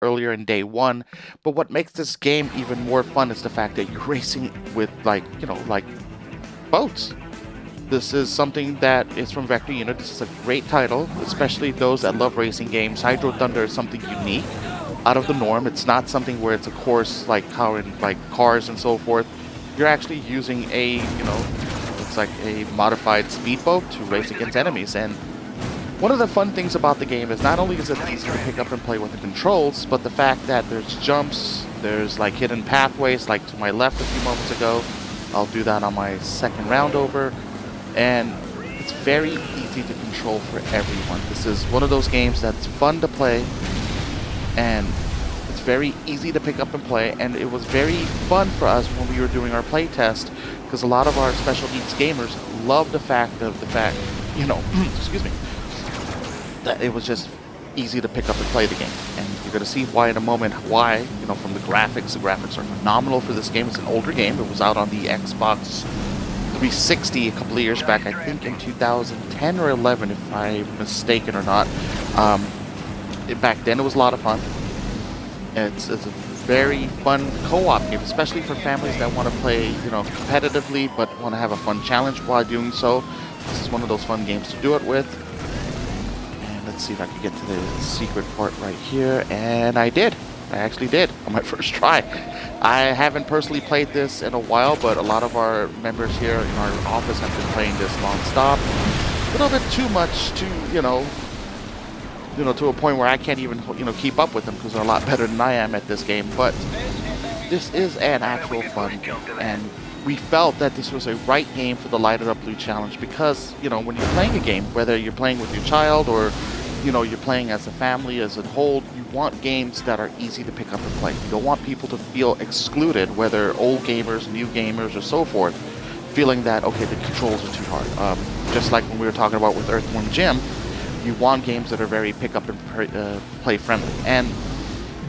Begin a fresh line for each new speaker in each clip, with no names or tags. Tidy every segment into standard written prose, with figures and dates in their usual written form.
earlier in day one. But what makes this game even more fun is the fact that you're racing with like, like boats. This is something that is from Vector Unit. This is a great title, especially those that love racing games. Hydro Thunder is something unique, out of the norm. It's not something where it's a course like how in like cars and so forth. You're actually using it's like a modified speedboat to race against enemies. And one of the fun things about the game is not only is it easy to pick up and play with the controls, but the fact that there's jumps, there's like hidden pathways, like to my left a few moments ago. I'll do that on my second round over. And it's very easy to control for everyone. This is one of those games that's fun to play, and it's very easy to pick up and play, and it was very fun for us when we were doing our play test, because a lot of our special needs gamers love excuse me, that it was just easy to pick up and play the game. And you're going to see why in a moment, from the graphics are phenomenal for this game. It's an older game. It was out on the Xbox 360 a couple of years back, I think in 2010 or 11, if I'm mistaken or not. Back then it was a lot of fun. It's a very fun co-op game, especially for families that want to play, competitively, but want to have a fun challenge while doing so. This is one of those fun games to do it with. And let's see if I can get to the secret part right here. And I did. I actually did on my first try. I haven't personally played this in a while, but a lot of our members here in our office have been playing this non-stop. A little bit too much to, to a point where I can't even, keep up with them, because they're a lot better than I am at this game. But this is an actual fun game, and we felt that this was a right game for the Light It Up Blue Challenge, because, when you're playing a game, whether you're playing with your child or you're playing as a family as a whole, you want games that are easy to pick up and play. You don't want people to feel excluded, whether old gamers, new gamers, or so forth, feeling that, okay, the controls are too hard. Just like when we were talking about with Earthworm Jim, you want games that are very pick up and play friendly. And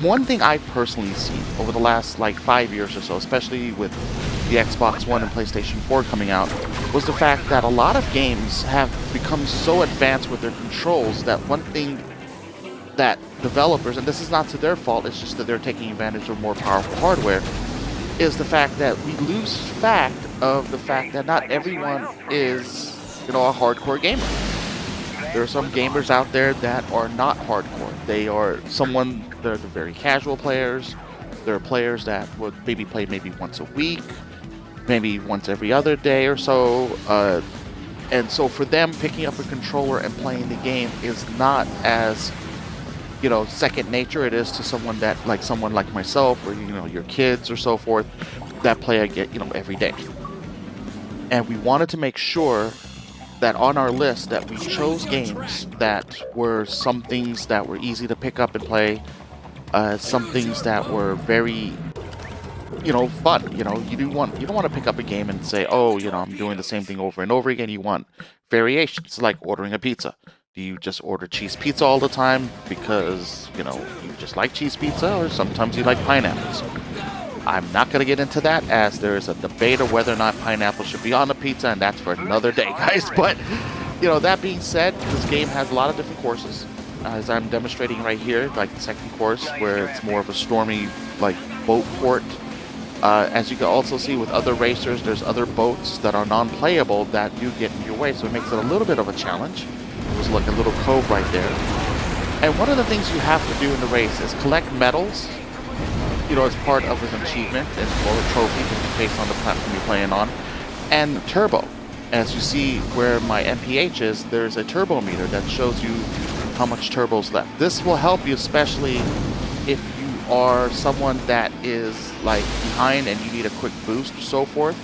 one thing I've personally seen over the last like 5 years or so, especially with the Xbox One and PlayStation 4 coming out, was the fact that a lot of games have become so advanced with their controls that one thing that developers, and this is not to their fault, it's just that they're taking advantage of more powerful hardware, is the fact that we lose fact of the fact that not everyone is, a hardcore gamer. There are some gamers out there that are not hardcore. They are they're very casual players. There are players that would maybe play once a week, maybe once every other day or so. And so for them, picking up a controller and playing the game is not as, second nature it is to someone like myself, or, your kids or so forth, that play every day. And we wanted to make sure that on our list that we chose games that were some things that were easy to pick up and play, some things that were very, fun. You don't want to pick up a game and say, oh, I'm doing the same thing over and over again. You want variations, like ordering a pizza. Do you just order cheese pizza all the time because, you just like cheese pizza, or sometimes you like pineapples? I'm not going to get into that, as there is a debate of whether or not pineapple should be on the pizza, and that's for another day, guys. But, that being said, this game has a lot of different courses, as I'm demonstrating right here, like the second course, where it's more of a stormy, like, boat port. As you can also see with other racers, there's other boats that are non-playable that do get in your way, so it makes it a little bit of a challenge. There's like a little cove right there. And one of the things you have to do in the race is collect medals, as part of an achievement or a trophy based on the platform you're playing on. And turbo. As you see where my MPH is, there's a turbo meter that shows you how much turbo's left. This will help you, especially if you are someone that is like behind and you need a quick boost or so forth.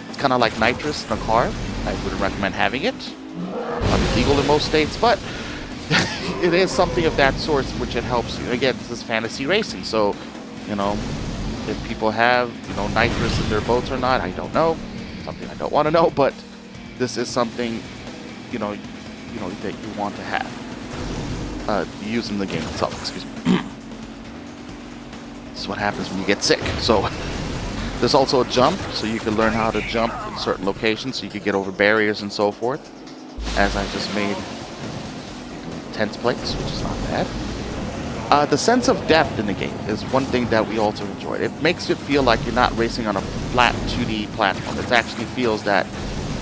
It's kind of like nitrous in a car. I wouldn't recommend having it. Illegal in most states, but it is something of that sort which it helps you. Again, this is fantasy racing, so if people have, nitrous in their boats or not, I don't know. Something I don't want to know, but this is something, that you want to have. Use in the game itself, excuse me. This is what happens when you get sick. So, there's also a jump, so you can learn how to jump in certain locations, so you can get over barriers and so forth. As I just made 10th place, which is not bad. The sense of depth in the game is one thing that we also enjoyed. It makes it feel like you're not racing on a flat 2D platform. It actually feels that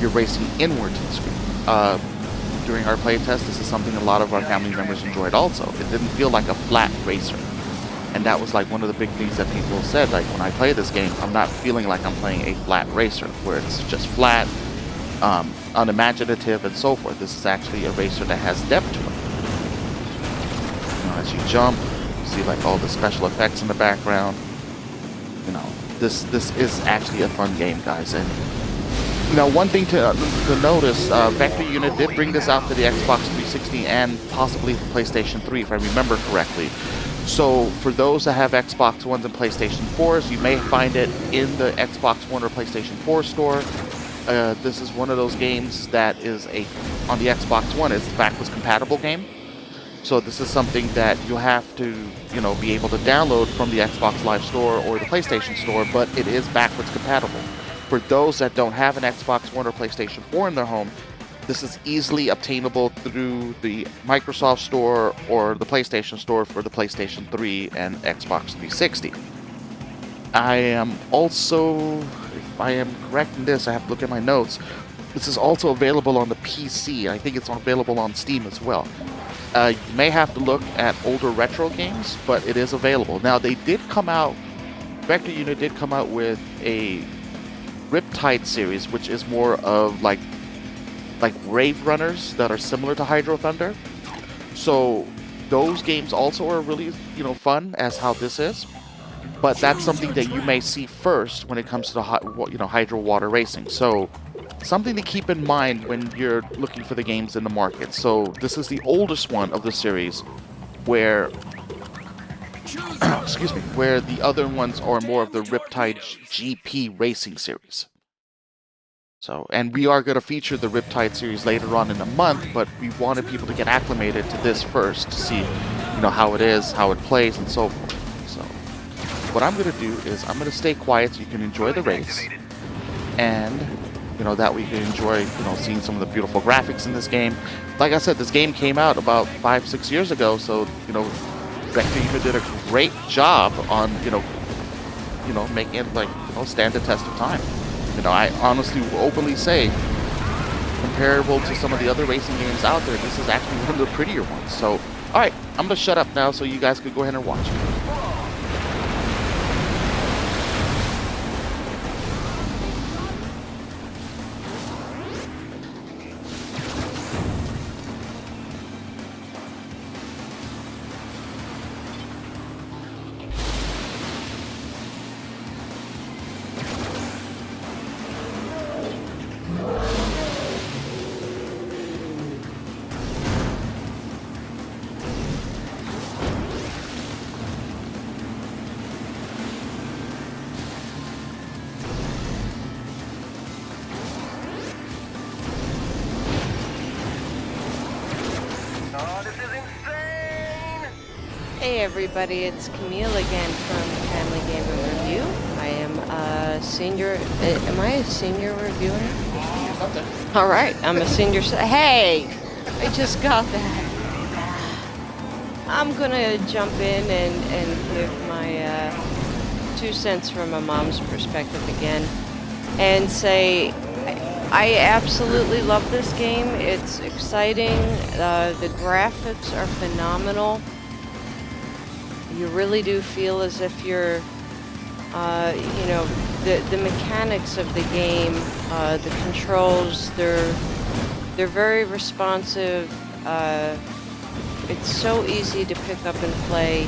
you're racing inward to the screen. During our playtest, this is something a lot of our family members enjoyed also. It didn't feel like a flat racer. And that was like one of the big things that people said, like when I play this game, I'm not feeling like I'm playing a flat racer, where it's just flat, unimaginative, and so forth. This is actually a racer that has depth to it. As you jump, you see like all the special effects in the background. This is actually a fun game, guys. And one thing to notice, Vector Unit did bring this out to the Xbox 360 and possibly the PlayStation 3, if I remember correctly. So for those that have Xbox Ones and PlayStation 4s, you may find it in the Xbox One or PlayStation 4 store. This is one of those games that is on the Xbox One, it's a backwards compatible game. So this is something that you'll have to, be able to download from the Xbox Live Store or the PlayStation Store, but it is backwards compatible. For those that don't have an Xbox One or PlayStation 4 in their home, this is easily obtainable through the Microsoft Store or the PlayStation Store for the PlayStation 3 and Xbox 360. I am also, if I am correct in this, I have to look at my notes. This is also available on the PC. I think it's available on Steam as well. You may have to look at older retro games, but it is available. Now, they did come out, Vector Unit did come out with a Riptide series, which is more of like Rave Runners that are similar to Hydro Thunder. So those games also are really, fun as how this is. But that's something that you may see first when it comes to the Hydro Water Racing. So something to keep in mind when you're looking for the games in the market. So this is the oldest one of the series, where excuse me, where the other ones are more of the Riptide GP Racing series. So, and we are going to feature the Riptide series later on in the month, but we wanted people to get acclimated to this first to see, how it is, how it plays, and so forth. So, what I'm going to do is I'm going to stay quiet so you can enjoy the race, and that we can enjoy, seeing some of the beautiful graphics in this game. Like I said, this game came out about 5-6 years ago, so, Vector Unit did a great job on, making it, stand the test of time. I honestly will openly say, comparable to some of the other racing games out there, this is actually one of the prettier ones. So, alright, I'm going to shut up now so you guys could go ahead and watch it.
Hey everybody, it's Camille again from Family Gaming Review. I am a senior, am I a senior reviewer? Alright, I'm a senior, hey! I just got that. I'm gonna jump in and give my 2 cents from a mom's perspective again and say I absolutely love this game. It's exciting, the graphics are phenomenal. You really do feel as if you're, the mechanics of the game, the controls, they're very responsive. It's so easy to pick up and play.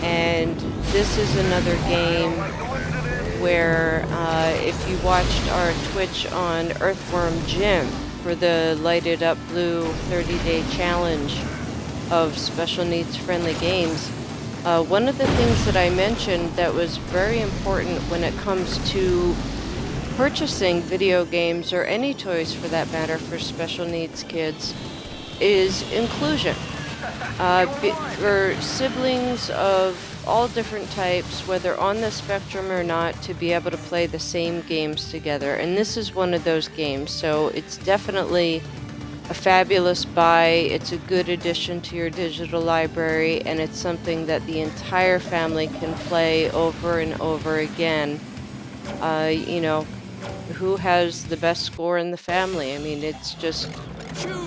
And this is another game where if you watched our Twitch on Earthworm Jim for the Lighted Up Blue 30-day challenge of special needs friendly games, one of the things that I mentioned that was very important when it comes to purchasing video games or any toys for that matter for special needs kids is inclusion. For siblings of all different types, whether on the spectrum or not, to be able to play the same games together. And this is one of those games, so it's definitely a fabulous buy. It's a good addition to your digital library, and it's something that the entire family can play over and over again. You know, who has the best score in the family? I mean, it's just,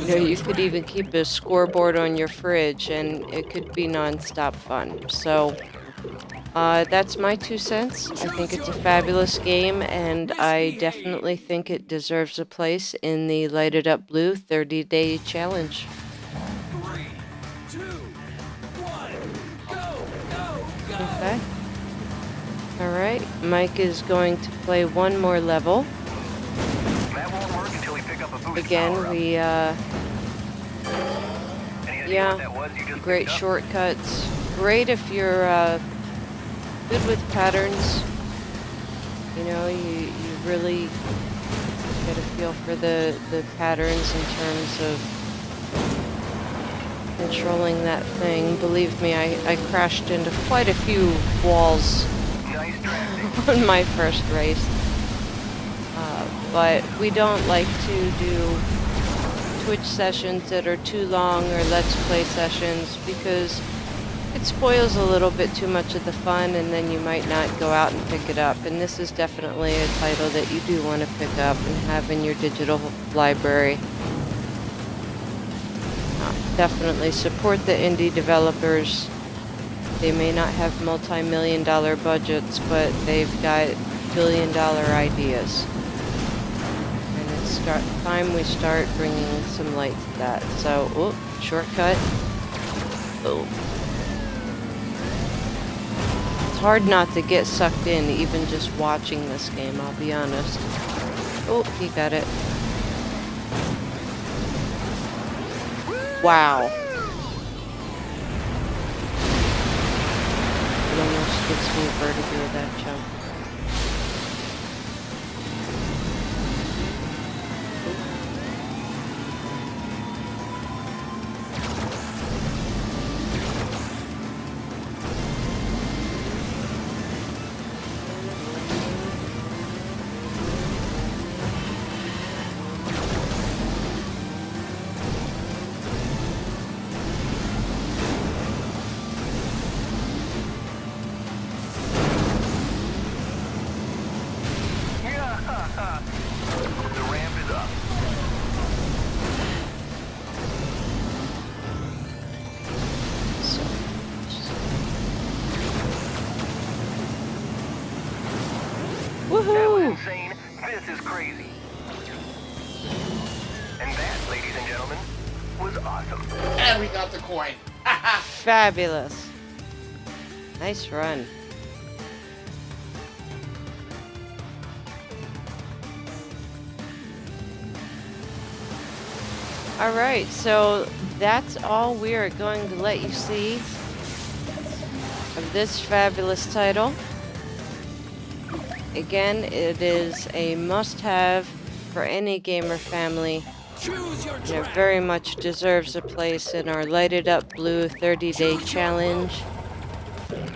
you could even keep a scoreboard on your fridge and it could be nonstop fun. So, that's my 2 cents. I think it's a fabulous game, and I definitely think it deserves a place in the Light It Up Blue 30-day challenge.
3, 2, 1, go!
Okay. All right. Mike is going to play one more level.
That won't work until we pick up a boost
Again,
power-up.
we,
Any idea
yeah,
what that was you just
great
picked up?
shortcuts. Great if you're good with patterns. You know, you really get a feel for the patterns in terms of controlling that thing. Believe me, I crashed into quite a few walls
Nice drafting.
on my first race. But we don't like to do Twitch sessions that are too long or Let's Play sessions because it spoils a little bit too much of the fun, and then you might not go out and pick it up. And this is definitely a title that you do want to pick up and have in your digital library. Definitely support the indie developers. They may not have multi-million-dollar budgets, but they've got billion-dollar ideas. And it's time we start bringing some light to that. So, oh, shortcut. Oh. It's hard not to get sucked in, even just watching this game, I'll be honest. Oh, he got it. Wow. It almost gives me vertigo, that jump.
The ramp is up.
So,
That was
woohoo!
insane. This is crazy. And that, ladies and gentlemen, was awesome.
And we got the coin.
Fabulous. Nice run. All right, so that's all we are going to let you see of this fabulous title. Again, it is a must-have for any gamer family. And it very much deserves a place in our Light It Up Blue 30-day challenge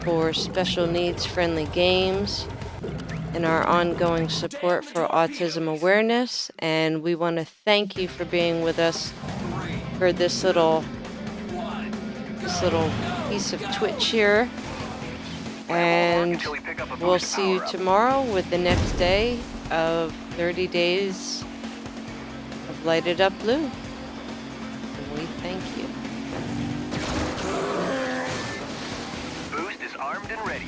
for special needs friendly games and our ongoing support for autism awareness. And we want to thank you for being with us for this little piece of Twitch here. And we'll see you tomorrow with the next day of 30 days of Light It Up Blue. And we thank you.
Boost is armed and ready.